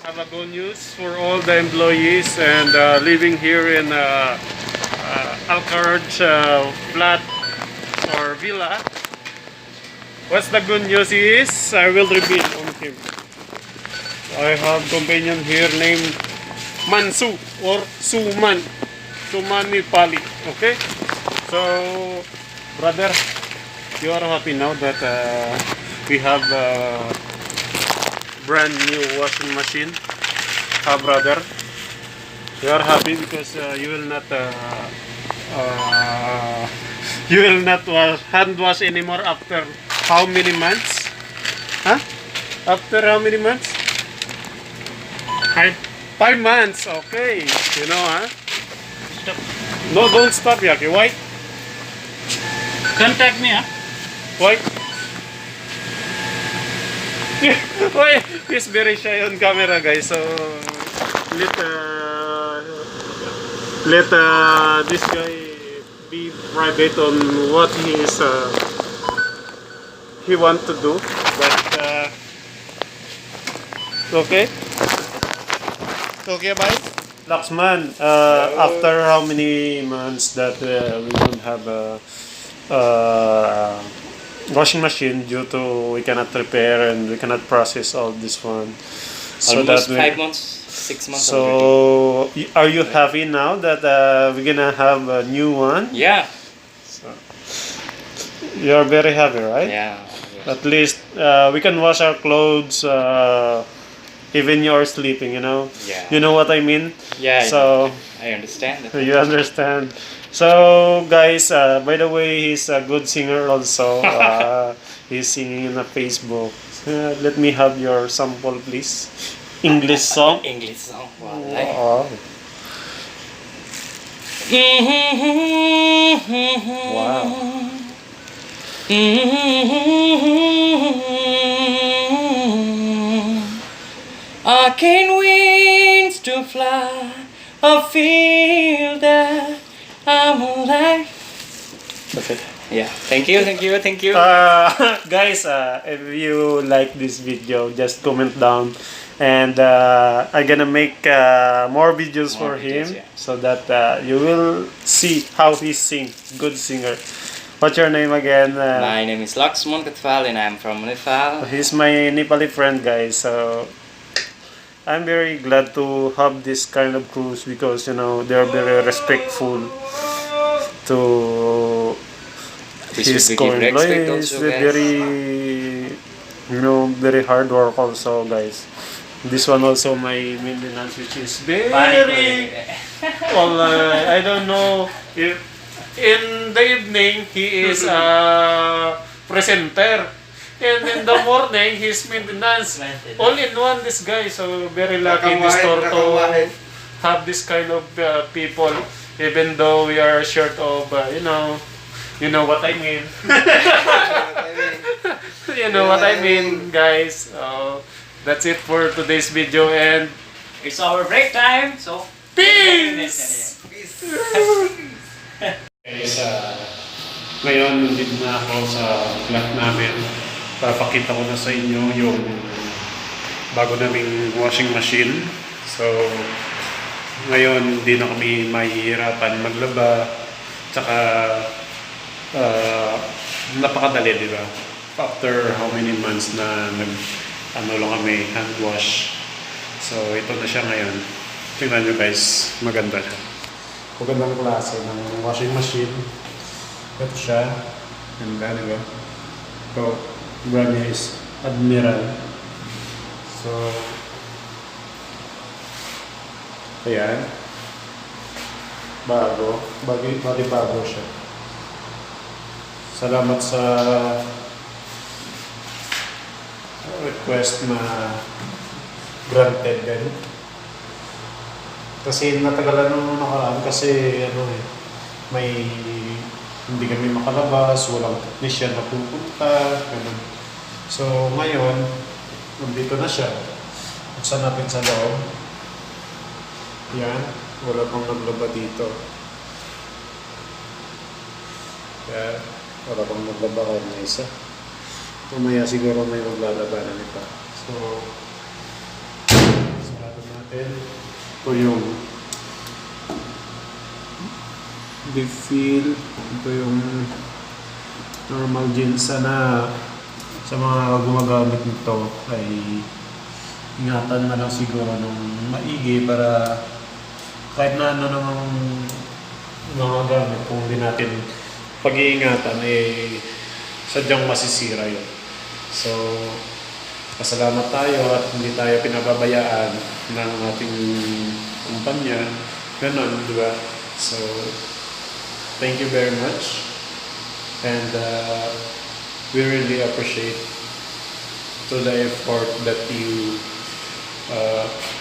have a good news for all the employees and living here in Alcard flat or villa. What's the good news is, I will reveal on him. I have companion here named Mansu or Suman. Sumani Pali. Okay? So, brother, you are happy now that we have brand new washing machine, brother. You are happy because you will not hand wash anymore after how many months? Huh? After how many months? 5 months. Okay. You know, huh? Stop. No, don't stop, Yaki. Why? Contact me, huh? Why? Why? He's very shy on camera, guys. So let this guy be private on what he want to do. But okay, bye. Laxman, after how many months that we don't have a washing machine due to we cannot repair and we cannot process all this one. So Almost that 5 months, 6 months already. So, are you happy now that we're gonna have a new one? Yeah. So, you're very happy, right? Yeah. At least we can wash our clothes even you're sleeping, you know? Yeah. You know what I mean? Yeah. So, I understand. you understand. So, guys, by the way, he's a good singer also. He's singing in a Facebook. Let me have your sample, please. English song. English song. Wow. Wow. Wow. I can wings to fly. I feel that I'm alive. Okay. Yeah. Thank you. Guys, if you like this video, just comment down, and I'm gonna make more videos for him, yeah. so that you will see how he sings. Good singer. What's your name again? My name is Laxman Katwal and I'm from Nepal. He's my Nepali friend, guys. So I'm very glad to have this kind of crews because, you know, they're very respectful to his co-employees. Very, you know, very hard work also, guys. This one also my maintenance, which is very well. I don't know if in the evening he is a presenter. And in the morning, his maintenance, all in one, this guy. So, very lucky in this store to have this kind of people, even though we are short of, you know what I mean. You know what I mean, guys. That's it for today's video, and It's our break time, so peace! Guys, ngayon, nandito na ako sa flat namin. Papakita ko na sa inyo yung bago naming washing machine. So, ngayon hindi na kami mahihirapan maglaba. Tsaka, napakadali, di ba? After how many months na lang kami hand wash. So, ito na siya ngayon. Tingnan nyo guys, maganda siya. Magandang klase ng washing machine. Ito siya. Ganda, di ba? Ito. Brand niya is Admiral. So, ayan. Bago. Bago siya. Salamat sa request na granted din. Kasi natagalan nung nakaraan kasi may hindi kami makalabas, walang technician na pupunta, ganun. So ngayon, nandito na siya. Buksan natin sa loob. Yan, wala pang naglaba dito. Yan, wala pang naglaba kahit na isa. Mamaya siguro may maglalabanan ito. So, natin. Ito yung refill. Ito yung normal gin. Sana sa mga gumagamit nito ay ingatan na lang siguro ng maigi para kahit na ano namang mga gamit kung hindi natin pag-iingatan eh sadyang masisira yun. So, pasalamat tayo at hindi tayo pinababayaan ng ating kumpanya. Ganon, di ba? So, thank you very much. And we really appreciate to the effort that you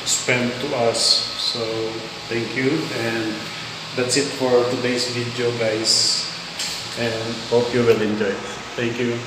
spend to us. So, thank you. And that's it for today's video, guys. And hope you will enjoy. Thank you.